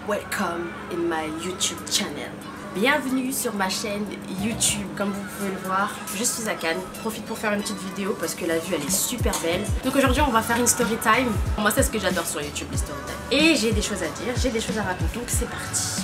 welcome in my YouTube channel. Bienvenue sur ma chaîne YouTube. Comme vous pouvez le voir, je suis à Cannes. Profite pour faire une petite vidéo parce que la vue elle est super belle. Donc aujourd'hui on va faire une story time. Moi c'est ce que j'adore sur YouTube, les story time. Et j'ai des choses à dire, j'ai des choses à raconter, donc c'est parti.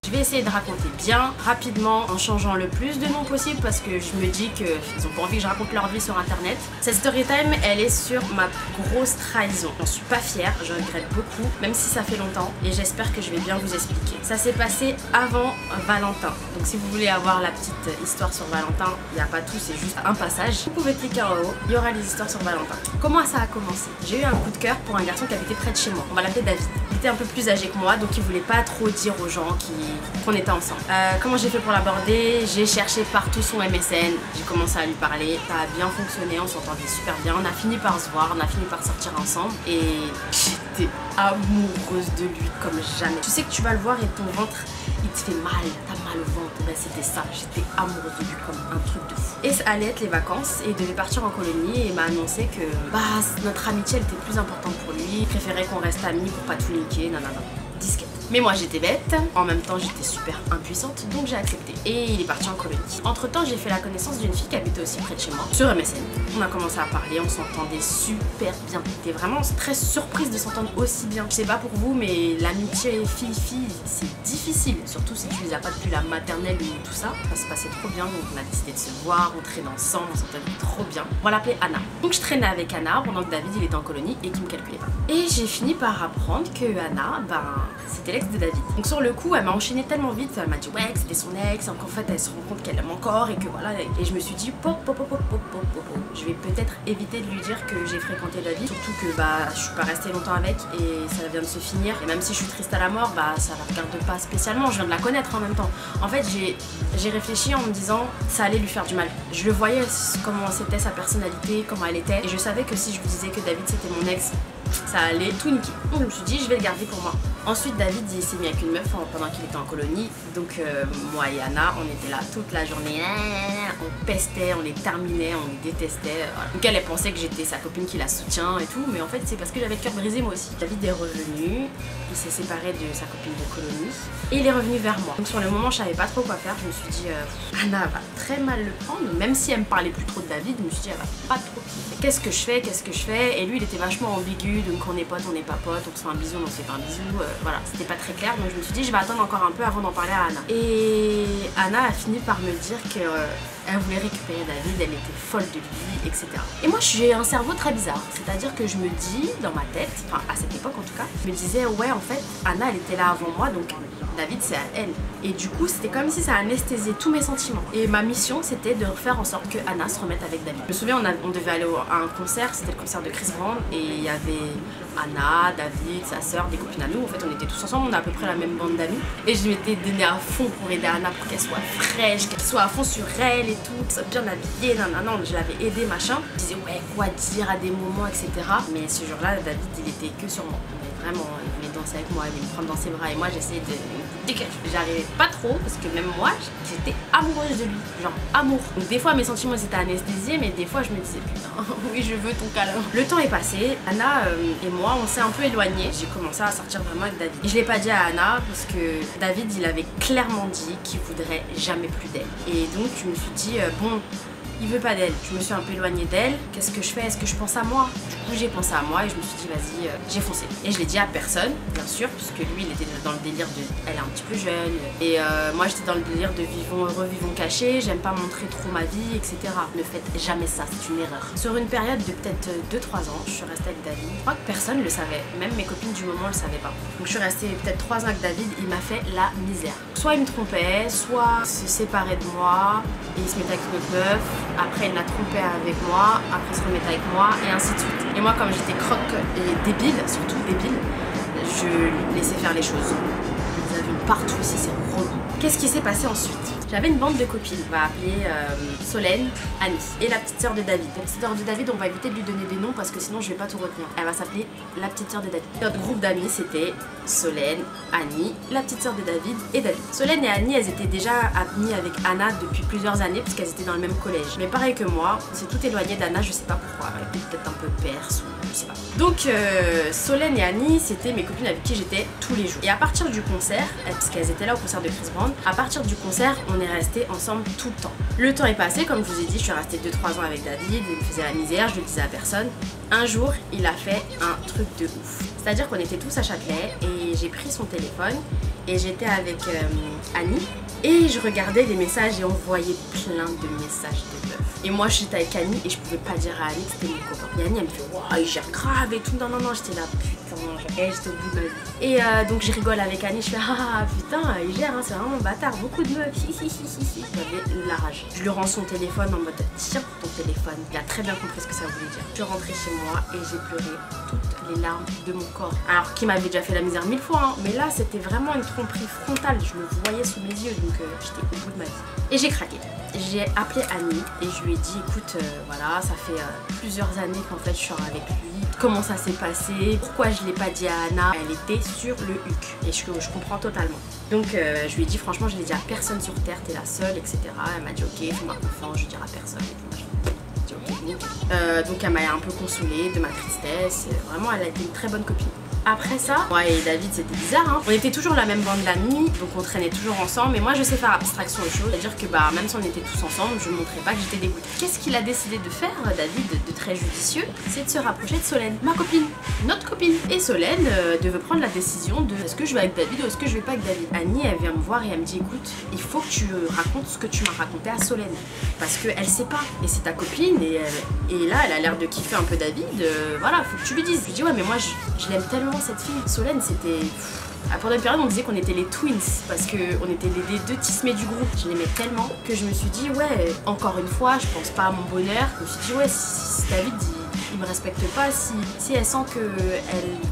Je vais essayer de raconter bien, rapidement, en changeant le plus de noms possible parce que je me dis qu'ils ont pas envie que je raconte leur vie sur internet. Cette story time, elle est sur ma grosse trahison. J'en suis pas fière, je regrette beaucoup, même si ça fait longtemps, et j'espère que je vais bien vous expliquer. Ça s'est passé avant Valentin. Donc si vous voulez avoir la petite histoire sur Valentin, il n'y a pas tout, c'est juste un passage. Vous pouvez cliquer en haut, il y aura les histoires sur Valentin. Comment ça a commencé? J'ai eu un coup de cœur pour un garçon qui habitait près de chez moi. On va l'appeler David. Il était un peu plus âgé que moi, donc il voulait pas trop dire aux gens qu'on était ensemble. Comment j'ai fait pour l'aborder? J'ai cherché partout son MSN, j'ai commencé à lui parler, ça a bien fonctionné, on s'entendait super bien, on a fini par se voir, on a fini par sortir ensemble et j'étais amoureuse de lui comme jamais. Tu sais que tu vas le voir et ton ventre il te fait mal, t'as mal au ventre, ben c'était ça, j'étais amoureuse de lui comme un truc de fou. Et ça allait être les vacances et il devait partir en colonie et il m'a annoncé que notre amitié elle était plus importante pour lui, il préférait qu'on reste amis pour pas tout niquer, nanana, disquette. Mais moi j'étais bête, en même temps j'étais super impuissante, donc j'ai accepté. Et il est parti en colonie. Entre temps j'ai fait la connaissance d'une fille qui habitait aussi près de chez moi, sur MSN. On a commencé à parler, on s'entendait super bien. J'étais vraiment très surprise de s'entendre aussi bien. Je sais pas pour vous, mais l'amitié fille-fille c'est difficile. Surtout si tu les as pas depuis la maternelle ou tout ça. Ça se passait trop bien, donc on a décidé de se voir, on traînait ensemble, on s'entendait trop bien. On va l'appeler Anna. Donc je traînais avec Anna pendant que David il était en colonie et qu'il me calculait pas. Et j'ai fini par apprendre que Anna, c'était l'ex de David. Donc sur le coup elle m'a enchaîné tellement vite, elle m'a dit ouais que c'était son ex, et qu'en fait elle se rend compte qu'elle l'aime encore et que voilà, et je me suis dit je vais peut-être éviter de lui dire que j'ai fréquenté David, surtout que je suis pas restée longtemps avec et ça vient de se finir, et même si je suis triste à la mort, ça la regarde pas spécialement, je viens de la connaître en même temps. En fait j'ai réfléchi en me disant ça allait lui faire du mal. Je le voyais comment c'était sa personnalité, comment elle était, et je savais que si je lui disais que David c'était mon ex, ça allait tout niquer. Donc je me suis dit je vais le garder pour moi. Ensuite David il s'est mis avec une meuf pendant qu'il était en colonie. Donc moi et Anna on était là toute la journée, on pestait, on les terminait, on les détestait, voilà. Donc elle pensait que j'étais sa copine qui la soutient et tout, mais en fait c'est parce que j'avais le cœur brisé moi aussi. David est revenu, il s'est séparé de sa copine de colonie et il est revenu vers moi. Donc sur le moment je savais pas trop quoi faire, je me suis dit Anna va très mal le prendre, même si elle me parlait plus trop de David, je me suis dit elle va pas trop kiffer. Qu'est-ce que je fais? Et lui il était vachement ambigu, donc on est potes, on n'est pas potes, on se fait un bisou, on se fait pas un bisou, voilà, c'était pas très clair, donc je me suis dit je vais attendre encore un peu avant d'en parler à Anna. Et Anna a fini par me dire que elle voulait récupérer David, elle était folle de lui, etc. Et moi j'ai un cerveau très bizarre, c'est-à-dire que je me dis dans ma tête, enfin à cette époque en tout cas, je me disais ouais en fait Anna elle était là avant moi, donc David c'est à elle. Et du coup c'était comme si ça anesthésiait tous mes sentiments. Et ma mission c'était de faire en sorte que Anna se remette avec David. Je me souviens on devait aller à un concert, c'était le concert de Chris Brown, et il y avait Anna, David, sa soeur, des copines à nous. En fait on était tous ensemble, on a à peu près la même bande d'amis. Et je m'étais donné à fond pour aider Anna, pour qu'elle soit fraîche, qu'elle soit à fond sur elle et tout, qu'elle soit bien habillée, nanana. Je l'avais aidée machin. Je disais ouais quoi dire à des moments, etc. Mais ce jour-là David il était que sur moi. Vraiment, il voulait danser avec moi, il voulait me prendre dans ses bras et moi j'essayais de dégager. J'arrivais pas trop parce que même moi j'étais amoureuse de lui, genre amour. Donc des fois mes sentiments étaient anesthésiés, mais des fois je me disais putain oui je veux ton câlin. Le temps est passé, Anna et moi on s'est un peu éloignés. J'ai commencé à sortir vraiment avec David. Et je l'ai pas dit à Anna parce que David il avait clairement dit qu'il voudrait jamais plus d'elle. Et donc je me suis dit bon, il veut pas d'elle, je me suis un peu éloignée d'elle, qu'est-ce que je fais? Est-ce que je pense à moi? Du coup j'ai pensé à moi et je me suis dit vas-y, j'ai foncé. Et je l'ai dit à personne, bien sûr, puisque lui il était dans le délire de elle est un petit peu jeune, et moi j'étais dans le délire de vivons heureux, vivons cachés, j'aime pas montrer trop ma vie, etc. Ne faites jamais ça, c'est une erreur. Sur une période de peut-être 2-3 ans, je suis restée avec David. Je crois que personne le savait, même mes copines du moment le savaient pas. Donc je suis restée peut-être 3 ans avec David, il m'a fait la misère. Soit il me trompait, soit se séparait de moi, et il se mettait avec une autre meuf. Après il l'a trompé avec moi, après il se remettait avec moi, et ainsi de suite. Et moi comme j'étais croque et débile, surtout débile, je laissais faire les choses. Vous avez vu partout ici, c'est relou. Qu'est-ce qui s'est passé ensuite? J'avais une bande de copines, on va appeler Solène, Annie et la petite sœur de David. La petite sœur de David, on va éviter de lui donner des noms parce que sinon je vais pas tout retenir. Elle va s'appeler la petite sœur de David. Notre groupe d'amis c'était Solène, Annie, la petite sœur de David et David. Solène et Annie, elles étaient déjà amies avec Anna depuis plusieurs années puisqu'elles étaient dans le même collège. Mais pareil que moi, on s'est tout éloigné d'Anna, je sais pas pourquoi. Elle était peut-être un peu perse ou je sais pas. Donc Solène et Annie, c'était mes copines avec qui j'étais tous les jours. Et à partir du concert, puisqu'elles étaient là au concert de Chris Brown, à partir du concert, on est restés ensemble tout le temps. Le temps est passé, comme je vous ai dit, je suis restée 2-3 ans avec David, il me faisait la misère, je le disais à personne. Un jour, il a fait un truc de ouf. C'est-à-dire qu'on était tous à Châtelet et j'ai pris son téléphone et j'étais avec Annie et je regardais les messages et on voyait plein de messages de meufs. Et moi j'étais avec Annie et je pouvais pas dire à Annie que c'était mon copain. Et Annie elle me fait waouh il gère grave et tout. Non j'étais là putain, j'étais au bout de ma vie. Et donc je rigole avec Annie, je fais ah putain il gère hein, c'est vraiment un bâtard, beaucoup de meufs. J'avais la rage. Je lui rends son téléphone en mode tiens ton téléphone. Il a très bien compris ce que ça voulait dire. Je suis rentrée chez moi et j'ai pleuré toutes les larmes de mon corps. Alors qu'il m'avait déjà fait la misère 1000 fois hein, mais là c'était vraiment une tromperie frontale. Je le voyais sous mes yeux donc j'étais au bout de ma vie. Et j'ai craqué. J'ai appelé Annie et je lui ai dit écoute voilà ça fait plusieurs années qu'en fait je suis avec lui, comment ça s'est passé, pourquoi je l'ai pas dit à Anna, elle était sur le huc et je comprends totalement. Donc je lui ai dit franchement je l'ai dit à personne sur terre, t'es la seule etc. Elle m'a dit ok fais-moi confiance, je dirai à personne et tout. J'ai dit, ok. Donc elle m'a un peu consolée de ma tristesse, vraiment elle a été une très bonne copine. Après ça, moi et David c'était bizarre hein. On était toujours la même bande d'amis, donc on traînait toujours ensemble. Mais moi je sais faire abstraction aux choses, c'est-à-dire que bah même si on était tous ensemble, je ne montrais pas que j'étais dégoûtée. Qu'est-ce qu'il a décidé de faire, David, de très judicieux? C'est de se rapprocher de Solène, ma copine, notre copine. Et Solène devait prendre la décision de est-ce que je vais avec David ou est-ce que je vais pas avec David. Annie elle vient me voir et elle me dit écoute, il faut que tu racontes ce que tu m'as raconté à Solène. Parce qu'elle sait pas, et c'est ta copine, et là elle a l'air de kiffer un peu David, voilà, faut que tu lui dises. Je lui dis ouais mais moi je l'aime tellement cette fille. Solène c'était... Pendant une période on disait qu'on était les twins parce qu'on était les deux tismés du groupe. Je l'aimais tellement que je me suis dit ouais encore une fois je pense pas à mon bonheur. Je me suis dit ouais si David il me respecte pas, si elle sent qu'elle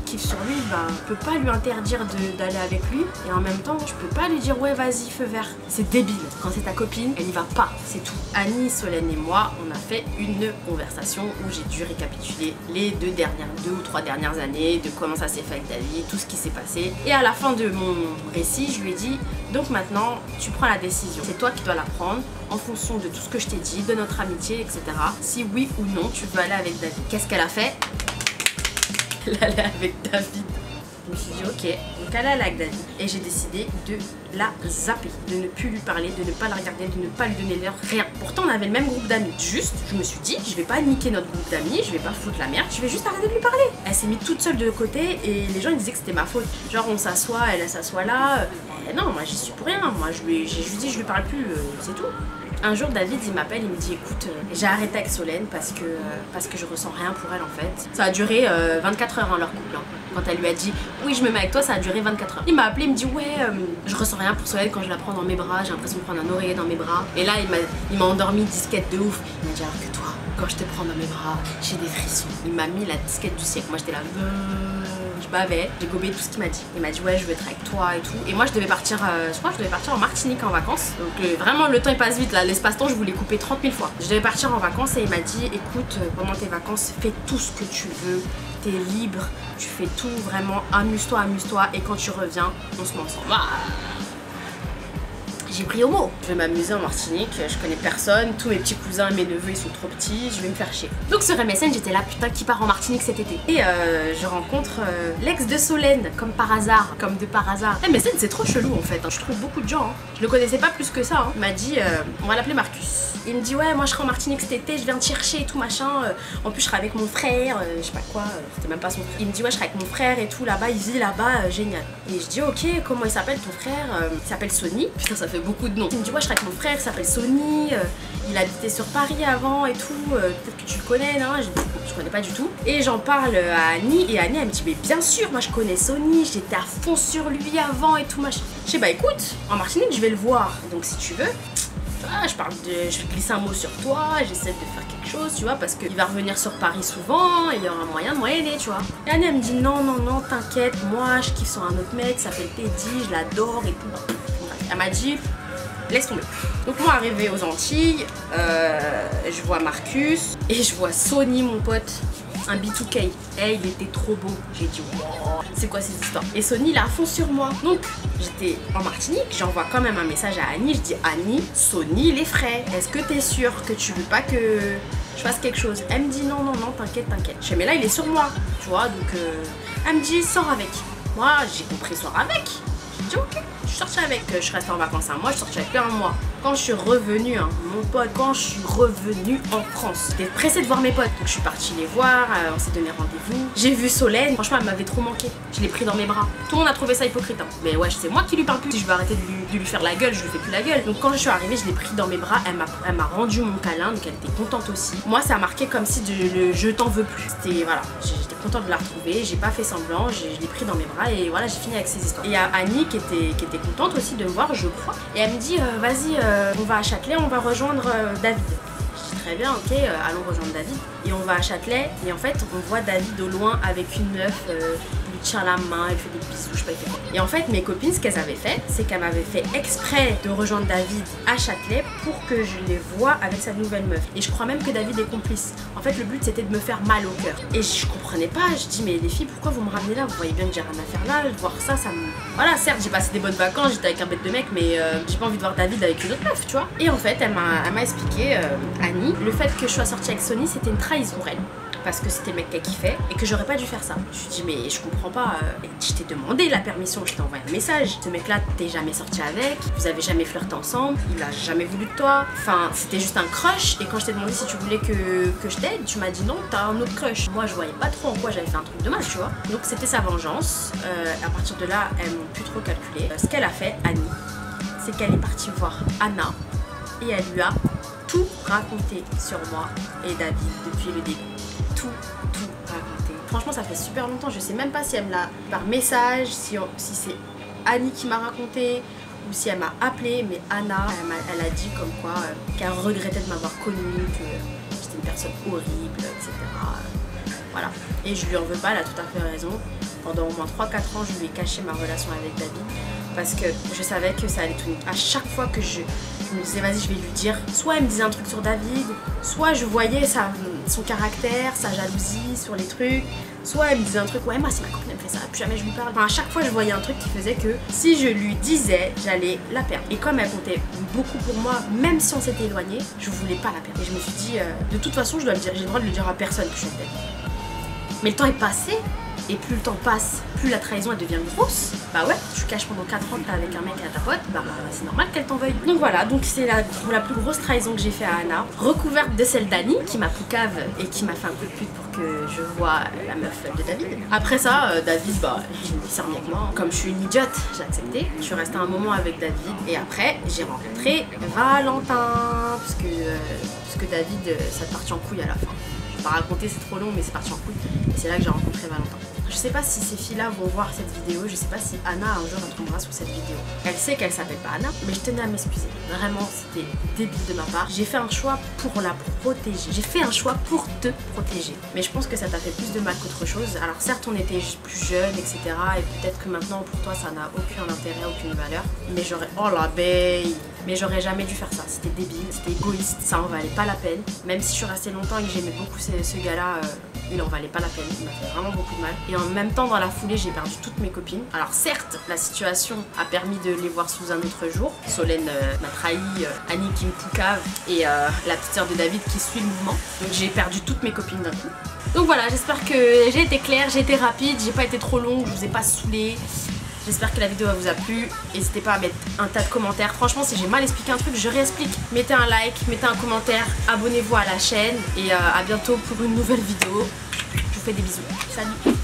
kiffe sur lui, ben je peux pas lui interdire d'aller avec lui et en même temps je peux pas lui dire ouais vas-y feu vert. C'est débile. Quand c'est ta copine, elle y va pas, c'est tout. Annie, Solène et moi, on a fait une conversation où j'ai dû récapituler les 2 ou 3 dernières années, de comment ça s'est fait avec David, tout ce qui s'est passé. Et à la fin de mon récit, je lui ai dit donc maintenant tu prends la décision. C'est toi qui dois la prendre en fonction de tout ce que je t'ai dit, de notre amitié, etc. Si oui ou non tu veux aller avec David. Qu'est-ce qu'elle a fait? Elle allait avec David. Je me suis dit ok, donc elle allait avec David et j'ai décidé de la zapper, de ne plus lui parler, de ne pas la regarder, de ne pas lui donner l'heure, rien. Pourtant on avait le même groupe d'amis. Juste, je me suis dit, je vais pas niquer notre groupe d'amis, je vais pas foutre la merde, je vais juste arrêter de lui parler. Elle s'est mise toute seule de côté et les gens ils disaient que c'était ma faute. Genre on s'assoit, elle s'assoit là. Non, moi j'y suis pour rien. Moi j'ai juste dit je lui parle plus, c'est tout. Un jour David il m'appelle, il me dit écoute j'ai arrêté avec Solène parce que je ressens rien pour elle en fait. Ça a duré 24 heures hein, leur couple hein. Quand elle lui a dit oui je me mets avec toi ça a duré 24 heures. Il m'a appelé, il me dit ouais je ressens rien pour Solène quand je la prends dans mes bras, j'ai l'impression de prendre un oreiller dans mes bras. Et là il m'a endormi disquette de ouf. Il m'a dit alors que toi quand je te prends dans mes bras j'ai des frissons. Il m'a mis la disquette du siècle, moi j'étais là je bavais, j'ai gobé tout ce qu'il m'a dit. Il m'a dit ouais je veux être avec toi et tout. Et moi je devais partir, je crois que je devais partir en Martinique en vacances. Donc vraiment le temps il passe vite là, l'espace-temps je voulais couper 30 000 fois. Je devais partir en vacances et il m'a dit écoute pendant tes vacances fais tout ce que tu veux, t'es libre, tu fais tout vraiment, amuse-toi et quand tu reviens on se met ensemble. J'ai pris au mot. Je vais m'amuser en Martinique, je connais personne, tous mes petits cousins, mes neveux ils sont trop petits, je vais me faire chier. Donc sur MSN j'étais là putain qui part en Martinique cet été. Et je rencontre l'ex de Solène, comme par hasard, comme de par hasard. MSN c'est trop chelou en fait, hein. Je trouve beaucoup de gens, hein. Je le connaissais pas plus que ça, hein. Il m'a dit on va l'appeler Marcus. Il me dit ouais moi je serai en Martinique cet été, je viens te chercher et tout machin. En plus je serai avec mon frère, je sais pas quoi, c'était même pas son frère. Il me dit ouais je serai avec mon frère et tout là-bas, il vit là-bas, génial. Et je dis ok comment il s'appelle ton frère? Il s'appelle Sony. Putain ça fait beaucoup de noms. Il me dit ouais je serai avec mon frère, il s'appelle Sony, il habitait sur Paris avant et tout, peut-être que tu le connais, non? Je connais pas du tout. Et j'en parle à Annie et Annie elle me dit mais bien sûr moi je connais Sony, j'étais à fond sur lui avant et tout machin. Je dis bah écoute, en Martinique je vais le voir, donc si tu veux, je vais glisser un mot sur toi, j'essaie de faire quelque chose, tu vois, parce qu'il va revenir sur Paris souvent, il y aura moyen de moyenner, tu vois. Et Annie elle me dit non, t'inquiète, moi je kiffe sur un autre mec, ça s'appelle Teddy, je l'adore et tout. Elle m'a dit laisse tomber. Donc moi arrivée aux Antilles, je vois Marcus et je vois Sony mon pote, un B2K. Et il était trop beau. J'ai dit wow, c'est quoi cette histoire? Et Sony il est à fond sur moi. Donc j'étais en Martinique, j'envoie quand même un message à Annie. Je dis Annie, Sony il est frais. Est-ce que t'es sûre que tu veux pas que je fasse quelque chose? Elle me dit non, t'inquiète. Je fais mais là il est sur moi, tu vois, donc elle me dit sors avec. Moi j'ai compris sors avec. J'ai dit ok, je suis sortie avec, je suis restée en vacances un mois, je suis sortie avec un mois. Quand je suis revenue, hein, mon pote, quand je suis revenue en France, j'étais pressée de voir mes potes. Donc je suis partie les voir, on s'est donné rendez-vous. J'ai vu Solène, franchement elle m'avait trop manqué. Je l'ai pris dans mes bras. Tout le monde a trouvé ça hypocrite. Hein. Mais ouais, c'est moi qui lui parle plus. Si je veux arrêter de lui faire la gueule, je lui fais plus la gueule. Donc quand je suis arrivée, je l'ai pris dans mes bras, elle m'a rendu mon câlin, donc elle était contente aussi. Moi ça a marqué comme si je t'en veux plus. C'était voilà, j'étais contente de la retrouver, j'ai pas fait semblant, je l'ai pris dans mes bras et voilà, j'ai fini avec ces histoires. Et il y a Annie qui était contente aussi de me voir, je crois. Et elle me dit vas-y, on va à Châtelet, on va rejoindre David. Je dis très bien, ok, allons rejoindre David. Et on va à Châtelet et en fait on voit David au loin avec une meuf, il lui tient la main, elle fait des bisous, je sais pas quoi. Et en fait mes copines ce qu'elles avaient fait, c'est qu'elles m'avaient fait exprès de rejoindre David à Châtelet pour que je les voie avec sa nouvelle meuf. Et je crois même que David est complice. En fait le but c'était de me faire mal au cœur. Et je comprenais pas, je dis mais les filles pourquoi vous me ramenez là? Vous voyez bien que j'ai rien à faire là, voir ça me... Voilà, certes j'ai passé des bonnes vacances, j'étais avec un bête de mec, mais j'ai pas envie de voir David avec une autre meuf, tu vois. Et en fait elle m'a expliqué, Annie, le fait que je sois sortie avec Sony c'était une trahison pour elle. Parce que c'était le mec qu'elle kiffait et que j'aurais pas dû faire ça. Je lui dis mais je comprends pas, je t'ai demandé la permission, je t'ai envoyé un message. Ce mec là t'es jamais sorti avec, vous avez jamais flirté ensemble, il a jamais voulu de toi. Enfin c'était juste un crush et quand je t'ai demandé si tu voulais que je t'aide, tu m'as dit non, t'as un autre crush. Moi je voyais pas trop en quoi j'avais fait un truc de mal, tu vois. Donc c'était sa vengeance. À partir de là elles m'ont plus trop calculé. Ce qu'elle a fait, Annie, c'est qu'elle est partie voir Anna et elle lui a tout raconté sur moi et David depuis le début. Tout raconté. Franchement ça fait super longtemps, je sais même pas si elle me l'a par message, si c'est Annie qui m'a raconté ou si elle m'a appelé, mais Anna elle a dit comme quoi qu'elle regrettait de m'avoir connue, que j'étais une personne horrible, etc. Voilà, et je lui en veux pas, elle a tout à fait raison. Pendant au moins 3-4 ans je lui ai caché ma relation avec David parce que je savais que ça allait tout. À chaque fois que je me disais vas-y je vais lui dire, soit elle me disait un truc sur David, soit je voyais son caractère, sa jalousie sur les trucs, soit elle me disait un truc ouais moi si ma copine elle me fait ça, plus jamais je lui parle. Enfin à chaque fois je voyais un truc qui faisait que si je lui disais j'allais la perdre. Et comme elle comptait beaucoup pour moi, même si on s'était éloigné, je voulais pas la perdre. Et je me suis dit de toute façon je dois le dire, j'ai le droit de le dire à personne que je suis belle. Mais le temps est passé. Et plus le temps passe, plus la trahison elle devient grosse. Bah ouais, tu caches pendant 4 ans que t'es avec un mec à ta pote, bah c'est normal qu'elle t'en veuille. Donc voilà, donc c'est la plus grosse trahison que j'ai fait à Anna, recouverte de celle d'Annie qui m'a poucave et qui m'a fait un coup de pute pour que je voie la meuf de David. Après ça, David, bah il s'est remis avec moi. Comme je suis une idiote, j'ai accepté. Je suis restée un moment avec David et après j'ai rencontré Valentin parce que David, ça est parti en couille à la fin. Je vais pas raconter, c'est trop long, mais c'est parti en couille. Et c'est là que j'ai rencontré Valentin. Je sais pas si ces filles-là vont voir cette vidéo, je sais pas si Anna un jour elle tombera sur cette vidéo. Elle sait qu'elle s'appelle pas Anna, mais je tenais à m'excuser. Vraiment, c'était débile de ma part. J'ai fait un choix pour la protéger. J'ai fait un choix pour te protéger. Mais je pense que ça t'a fait plus de mal qu'autre chose. Alors certes, on était plus jeunes, etc. Et peut-être que maintenant, pour toi, ça n'a aucun intérêt, aucune valeur. Mais j'aurais... Oh la baie. Mais j'aurais jamais dû faire ça. C'était débile, c'était égoïste, ça en valait pas la peine. Même si je suis restée longtemps et que j'aimais beaucoup ce gars-là, il en valait pas la peine. Il m'a fait vraiment beaucoup de mal. Et en même temps, dans la foulée, j'ai perdu toutes mes copines. Alors certes, la situation a permis de les voir sous un autre jour. Solène m'a trahi, Annie qui me poucave et la petite sœur de David qui suit le mouvement. Donc j'ai perdu toutes mes copines d'un coup. Donc voilà, j'espère que j'ai été claire, j'ai été rapide, j'ai pas été trop longue, je vous ai pas saoulé. J'espère que la vidéo vous a plu. N'hésitez pas à mettre un tas de commentaires. Franchement, si j'ai mal expliqué un truc, je réexplique. Mettez un like, mettez un commentaire, abonnez-vous à la chaîne et à bientôt pour une nouvelle vidéo. Je vous fais des bisous. Salut!